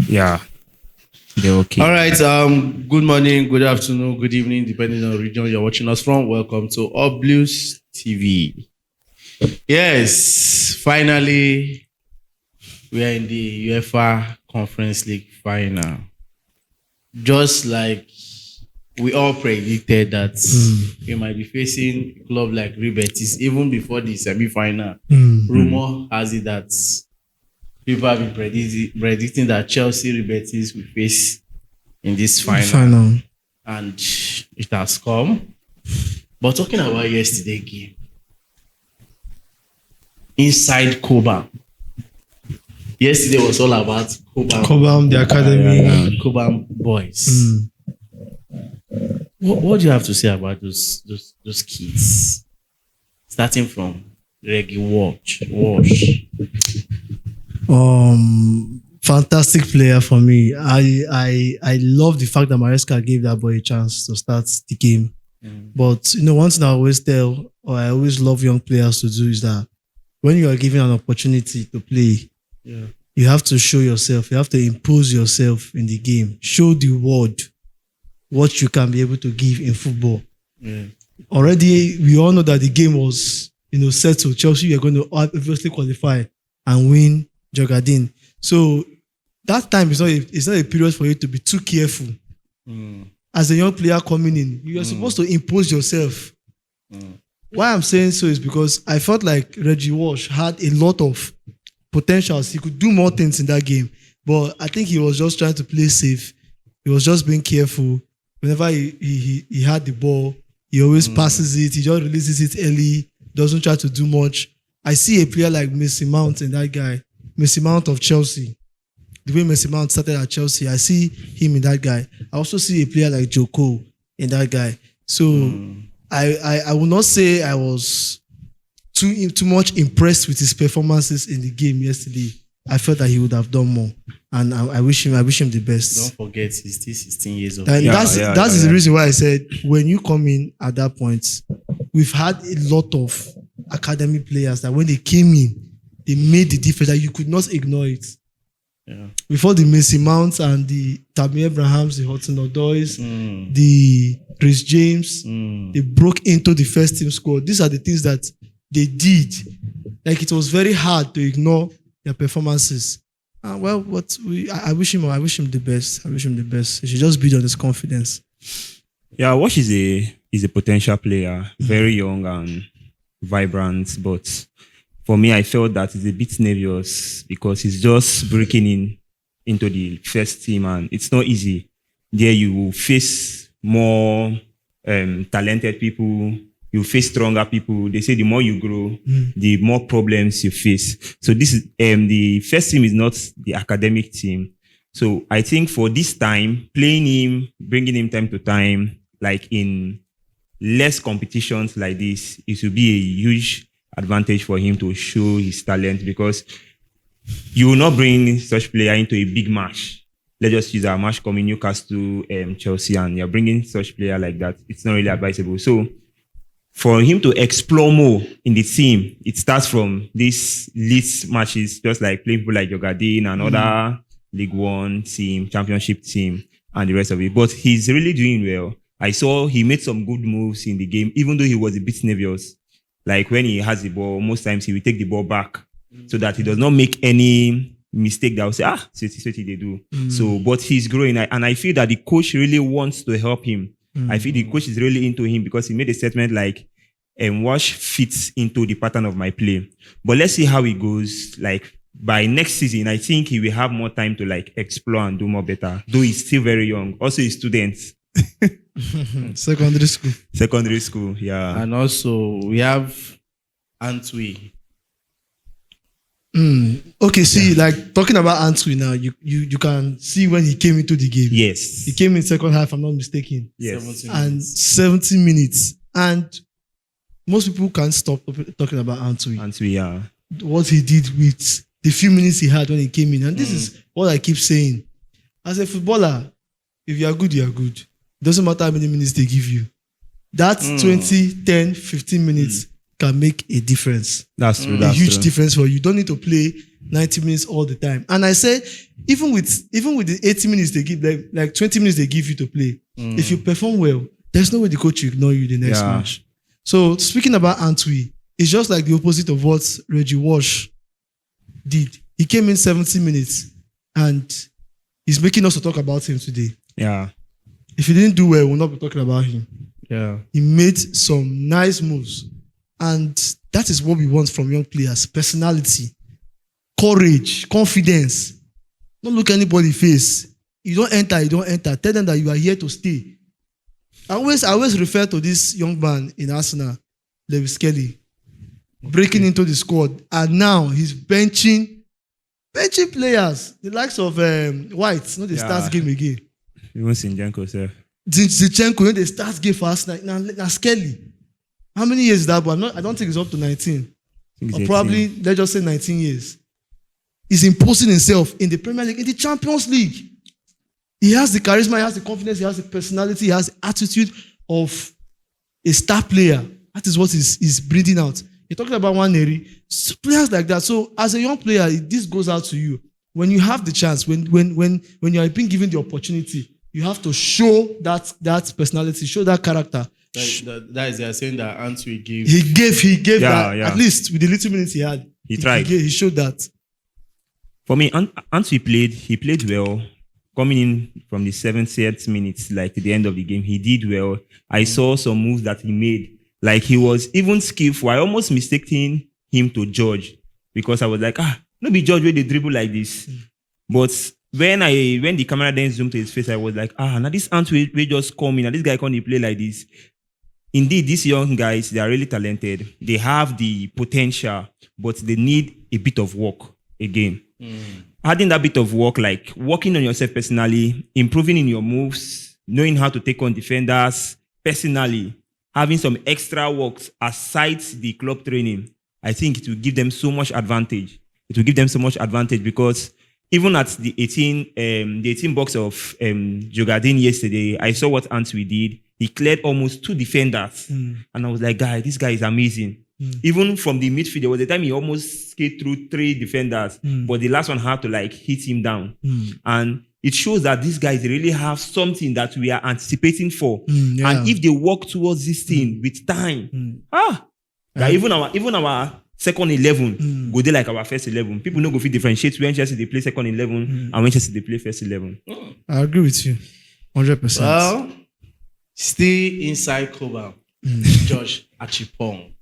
Yeah, they're okay. All right. Good morning, good afternoon, good evening, depending on the region you're watching us from. Welcome to All Blues TV. Yes, finally, we are in the UEFA Conference League final. Just like we all predicted that we might be facing a club like Real Betis even before the semi-final. Rumor has it that people have been predicting that Chelsea Real Betis will face in this final. And it has come. But talking about yesterday game, inside Cobham. Yesterday was all about Cobham. Cobham, the academy. Cobham boys. What do you have to say about those kids? Starting from Reggie Walsh. Fantastic player for me. I love the fact that Maresca gave that boy a chance to start the game. But one thing I always tell, or I always love young players to do, is that when you are given an opportunity to play, you have to show yourself. You have to impose yourself in the game. Show the world what you can be able to give in football. Already, we all know that the game was settled. Chelsea are going to obviously qualify and win Jogadin. So that time is not a period for you to be too careful. As a young player coming in, you are supposed to impose yourself. Why I'm saying so is because I felt like Reggie Walsh had a lot of potentials. He could do more things in that game, but I think he was just trying to play safe. He was just being careful. Whenever he had the ball, he always passes it. He just releases it early. Doesn't try to do much. I see a player like Mason Mount in that guy. Mason Mount of Chelsea. The way Mason Mount started at Chelsea, I see him in that guy. I also see a player like Joko in that guy. So I will not say I was too much impressed with his performances in the game yesterday. I felt that he would have done more, and I wish him the best. Don't forget, he's still 16 years old. And that's the reason why I said when you come in at that point, we've had a lot of academy players that when they came in, they made the difference that you could not ignore it. Before the Mason Mounts and the Tammy Abrahams, the Hudson Odois, the Chris James, they broke into the first team squad. These are the things that they did. Like, it was very hard to ignore their performances. I wish him the best. I wish him the best. He should just build on his confidence. Yeah, Wash is a potential player, very young and vibrant, but for me, I felt that he's a bit nervous because he's just breaking into the first team, and it's not easy. There you will face more talented people, you face stronger people. They say the more you grow, the more problems you face. So this is the first team is not the academic team. So I think for this time, playing him, bringing him time to time, like in less competitions like this, it will be a huge advantage for him to show his talent, because you will not bring such player into a big match. Let's just use our match coming Newcastle, Chelsea, and you're bringing such player like that. It's not really advisable. So for him to explore more in the team, it starts from these league matches, just like playing people like Jogadin and other League One team, Championship team, and the rest of it. But he's really doing well. I saw he made some good moves in the game, even though he was a bit nervous. Like when he has the ball, most times he will take the ball back so that he does not make any mistake that will say, Sweetie, they do. So, but he's growing. And I feel that the coach really wants to help him. I feel the coach is really into him because he made a statement like, Wash fits into the pattern of my play. But let's see how it goes. Like by next season, I think he will have more time to like explore and do more better. Though he's still very young. Also, he's student. Secondary school, yeah. And also we have Antwi. Okay, see, like talking about Antwi now, you can see when he came into the game. Yes. He came in second half, I'm not mistaken. Yes. 70 minutes. And most people can't stop talking about Antwi. Antwi, yeah. What he did with the few minutes he had when he came in. And this is what I keep saying. As a footballer, if you are good, you are good. It doesn't matter how many minutes they give you. That 20, 10, 15 minutes can make a difference. That's true. A huge difference for you. You don't need to play 90 minutes all the time. And I said, even with the 80 minutes they give, like 20 minutes they give you to play, if you perform well, there's no way the coach will ignore you the next match. So speaking about Antwi, it's just like the opposite of what Reggie Walsh did. He came in 70 minutes and he's making us to talk about him today. Yeah. If he didn't do well, we'll not be talking about him. Yeah. He made some nice moves. And that is what we want from young players. Personality, courage, confidence. Don't look anybody face. You don't enter. Tell them that you are here to stay. I always refer to this young man in Arsenal, Lewis Kelly, breaking into the squad. And now he's benching players. The likes of White, they start game again. Even Zinchenko, sir. Zinchenko, they start game for Arsenal. Now Skelly. How many years is that? But I don't think it's up to 19. Or probably, let's just say 19 years. He's imposing himself in the Premier League, in the Champions League. He has the charisma, he has the confidence, he has the personality, he has the attitude of a star player. That is what he's breathing out. You're talking about Nwaneri, players like that. So as a young player, this goes out to you. When you have the chance, when you are being given the opportunity, you have to show that personality, show that character. That is, they are saying that Antwi gave. He gave that. Yeah. At least with the little minutes he had. He tried. He showed that. For me, Antwi played well. Coming in from the 70th minute, like at the end of the game, he did well. I saw some moves that he made. Like he was even skillful. I almost mistaken him to George because I was like, no be George where they dribble like this. But when the camera then zoomed to his face, I was like, now this Antwi will just come in and this guy can't play like this. Indeed, these young guys, they are really talented. They have the potential, but they need a bit of work again. Adding that bit of work, like working on yourself personally, improving in your moves, knowing how to take on defenders personally, having some extra works aside the club training, I think it will give them so much advantage. It will give them so much advantage because even at the 18 box of Jogadin yesterday, I saw what Antwi did. He cleared almost 2 defenders. And I was like, this guy is amazing. Even from the midfield, there was a time he almost skated through 3 defenders, but the last one had to hit him down. And it shows that these guys really have something that we are anticipating for. And if they work towards this thing with time, that even our second 11 go there like our first 11. People no go fit differentiate when Chelsea they play second 11 and when Chelsea they play first 11. I agree with you, 100%. Well, stay inside Cobham, Josh Achipong.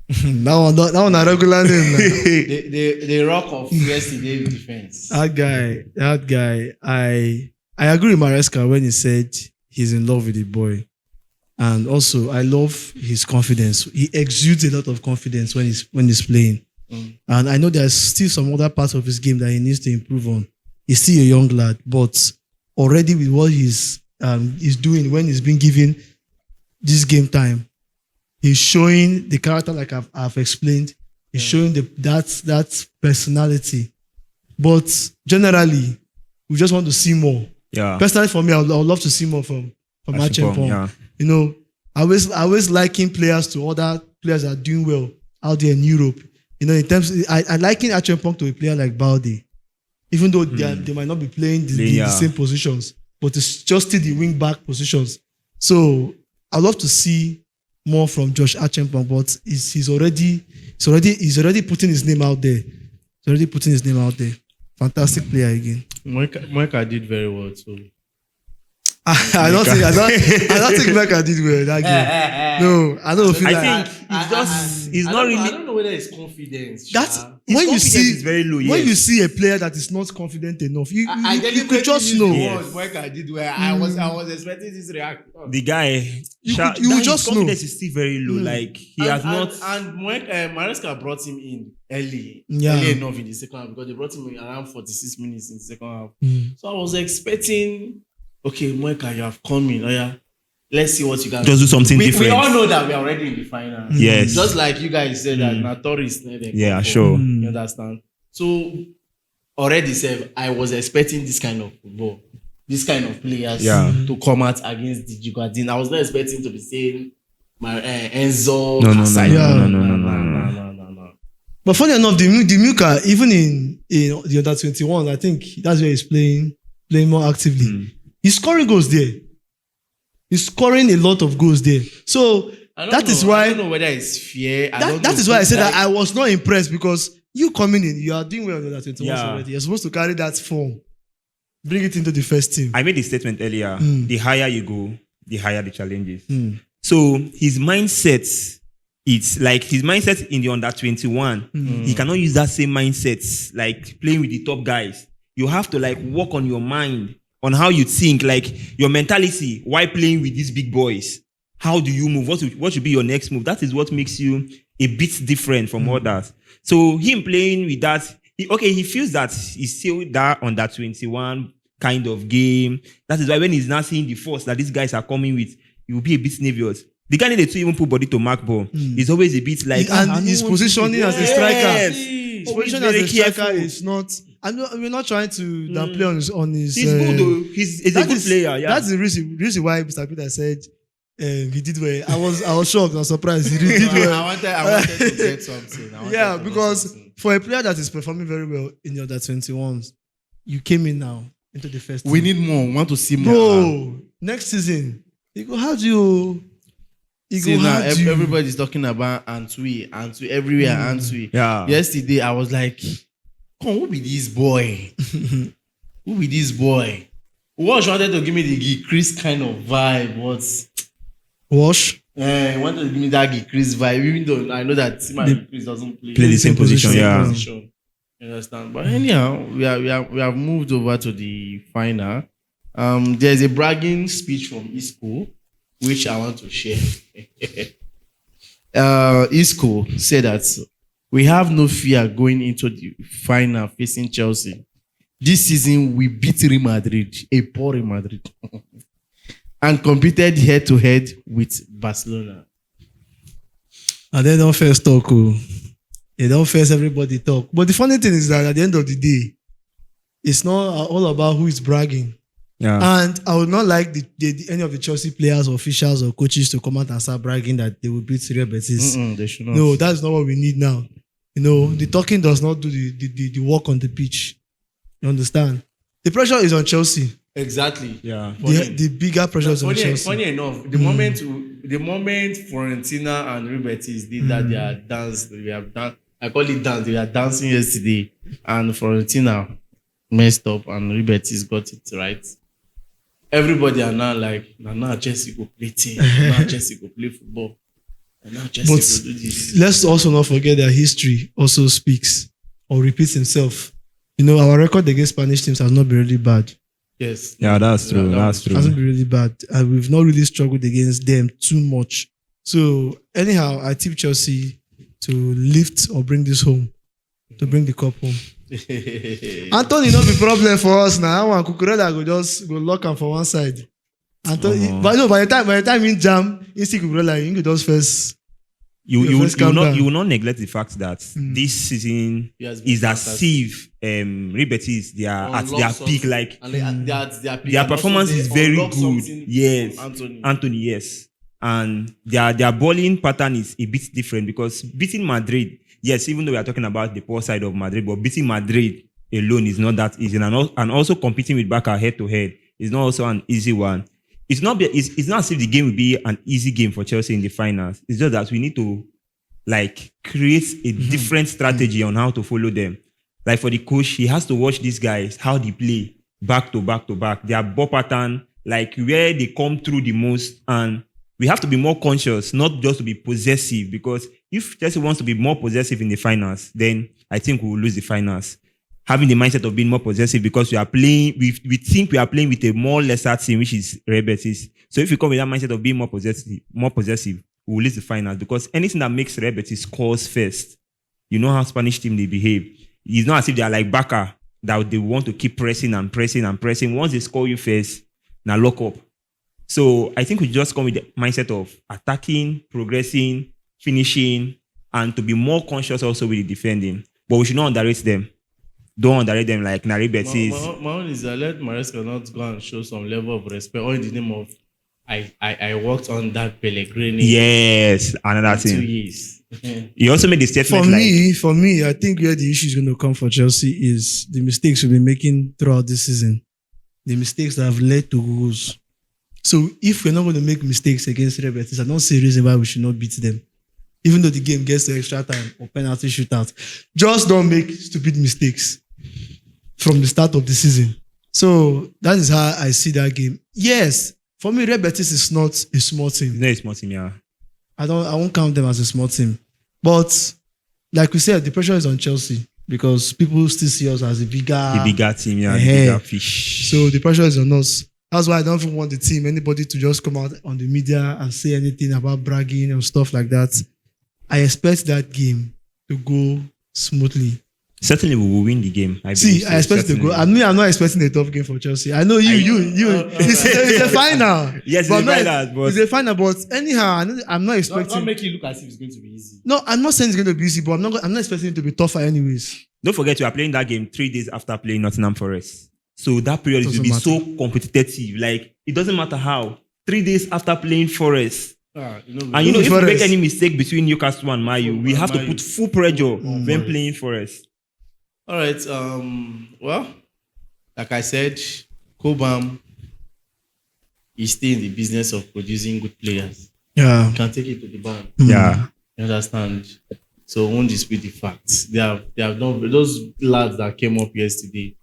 that one a regular name. the rock of yesterday's defense. That guy. I agree with Maresca when he said he's in love with the boy, and also I love his confidence. He exudes a lot of confidence when he's playing, and I know there's still some other parts of his game that he needs to improve on. He's still a young lad, but already with what he's doing when he's been given this game time. He's showing the character like I've explained. He's showing that personality. But generally, we just want to see more. Yeah. Personally, for me, I would love to see more from Achipong. Yeah. You know, I always liken players to other players that are doing well out there in Europe. You know, in terms, I liken Achipong to a player like Balde, even though they might not be playing the same positions, but it's just still the wing back positions. So I'd love to see more from Josh Achipong, but he's already putting his name out there. He's already putting his name out there. Fantastic player again. Moika did very well too. I don't think Moika did well that game. No, I don't feel I think it's not really. I don't know whether it's confidence. That's His when you confidence see is very low. when Yes. you see a player that is not confident enough, you could just know. Yes. Moika did well. I was expecting this reaction. The guy, You that will his just know. confidence is still very low. Like he has not. And Maresca brought him in early enough in the second half because they brought him in around 46 minutes in the second half. So I was expecting, okay, Moika, you have come in. Oh yeah, let's see what you can Just do something we different. all know that we are already in the final. Yes. Just like you guys said that Natori is Yeah, sure. You understand? So already said I was expecting this kind of football, this kind of players to come out against the Jugadin. I was not expecting to be saying my Enzo. No. But funny enough, the Milka, even in the under 21, I think that's where he's playing more actively. He's scoring goals there. He's scoring a lot of goals there. So that is why I don't know whether it's fair. that is why I said that I was not impressed, because you coming in, you are doing well in the under 21 already. You're supposed to carry that form, bring it into the first team. I made a statement earlier. The higher you go, the higher the challenges. So his mindset, it's like his mindset in the under 21. He cannot use that same mindset, like playing with the top guys. You have to like work on your mind, on how you think, like your mentality while playing with these big boys. How do you move? What should be your next move? That is what makes you a bit different from others. So him playing with that, he feels that he's still that under 21 kind of game. That is why when he's not seeing the force that these guys are coming with, he will be a bit nervous. The guy needed to even put body to mark ball. He's always a bit like, and his positioning as a striker. His Position as a striker is not. We're not trying to downplay on his. He's good though. He's a good player. Yeah. That's the reason why Mr. Peter said he did well. I was shocked. I was surprised. He did well. I wanted to get something. Because for a player that is performing very well in the under 21s, you came in now into the first team. We need more. We want to see more. Bro, next season, everybody's talking about Antwi everywhere. Antwi. Yeah. Yesterday, I was like, come on, who be this boy? Walsh wanted to give me the Chris kind of vibe. Walsh? Yeah, he wanted to give me that Chris vibe, even though I know that Chris doesn't play the same position. Yeah. You understand? But anyhow, we have moved over to the final. There's a bragging speech from Isco, which I want to share. Isco said that we have no fear going into the final facing Chelsea. This season, we beat Real Madrid, a poor Real Madrid, and competed head-to-head with Barcelona. And they don't first talk. They don't first everybody talk. But the funny thing is that at the end of the day, it's not all about who is bragging. Yeah. And I would not like any of the Chelsea players or officials or coaches to come out and start bragging that they will beat Real Betis. They should not. No, that's not what we need now. The talking does not do the work on the pitch. You understand? The pressure is on Chelsea. Exactly. Yeah. The bigger pressure is on Chelsea. Funny enough, the moment Fiorentina and Real Betis did that, their dance, I call it dance. They were dancing yesterday, and Fiorentina messed up, and Real Betis got it right. Everybody are now like, now Chelsea go play team, now Chelsea go play football, and now Chelsea go do this. Let's also not forget that history also speaks or repeats himself. Our record against Spanish teams has not been really bad. Yes. Yeah, that's true. That's true. It hasn't been really bad. And we've not really struggled against them too much. So anyhow, I tip Chelsea to lift or bring this home, to bring the cup home. Antwi not the problem for us now. One Cucurella go lock him for one side. Antwi, but no, by the time in jam, you see Cucurella, you just first. You will not neglect the fact that this season is as if Real Betis they are at their peak, like their performance is very good. Yes, Anthony, yes, and their bowling pattern is a bit different because beating Madrid, yes, even though we are talking about the poor side of Madrid, but beating Madrid alone is not that easy, and also competing with Barca head to head is not also an easy one. It's not as if the game will be an easy game for Chelsea in the finals. It's just that we need to create a different strategy on how to follow them. Like for the coach, he has to watch these guys, how they play back to back to back. Their ball pattern, like where they come through the most. And we have to be more conscious, not just to be possessive, because if Chelsea wants to be more possessive in the finals, then I think we will lose the finals. Having the mindset of being more possessive because we are playing, we think we are playing with a more lesser team, which is Real Betis. So if you come with that mindset of being more possessive, we will lose the finals because anything that makes Real Betis scores first, you know how Spanish team they behave. It's not as if they are like Barca that they want to keep pressing and pressing and pressing. Once they score you first, now lock up. So I think we just come with the mindset of attacking, progressing, finishing, and to be more conscious also with the defending. But we should not underrate them. Don't underrate them like Real Betis. My own is that let Maresca not go and show some level of respect, or in the name of I worked on that Pellegrini. Yes, another thing. 2 years. He also made a statement For me, I think where the issue is going to come for Chelsea is the mistakes we've been making throughout this season. The mistakes that have led to goals. So if we're not going to make mistakes against Real Betis, I don't see a reason why we should not beat them. Even though the game gets to extra time or penalty shootout. Just don't make stupid mistakes from the start of the season. So that is how I see that game. Yes, for me, Real Betis is not a small team. It's not a small team, yeah. I won't count them as a small team. But like we said, the pressure is on Chelsea because people still see us as a bigger team, yeah, bigger fish. So the pressure is on us. That's why I don't even want the team, anybody to just come out on the media and say anything about bragging and stuff like that. I expect that game to go smoothly. Certainly, we will win the game. I expect to go. I'm not expecting a tough game for Chelsea. I know you. It's a final. Yes, it's a final. But anyhow, I'm not expecting. Don't make it look as if it's going to be easy. No, I'm not saying it's going to be easy, but I'm not expecting it to be tougher anyways. Don't forget, we are playing that game 3 days after playing Nottingham Forest. So that period will be so competitive. Like, it doesn't matter how. 3 days after playing Forest. If we make any mistake between Newcastle and Mayu, we have to put full pressure when playing Forest. All right. Well, like I said, Cobham is still in the business of producing good players. Yeah. You can take it to the bank. Yeah. You understand? So won't dispute the facts. They have done those lads that came up yesterday.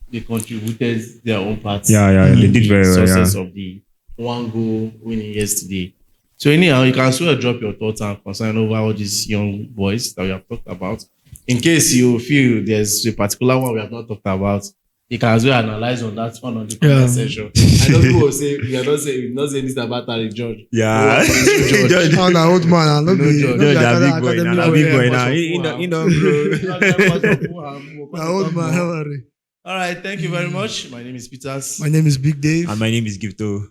They contributed their own part. Yeah, they did very well. Success of the 1 goal winning yesterday. So anyhow, you can sort of drop your thoughts and concern over all these young boys that we have talked about. In case you feel there's a particular one we have not talked about, you can as well analyze on that one on the comment section. I know people will say we are not saying this about Harry George. Yeah. Judge. I'm an old man. I'm not Judge, a big boy now. You know, bro. Old man, how are you? All right, thank you very much. My name is Peters. My name is Big Dave. And my name is Gifto.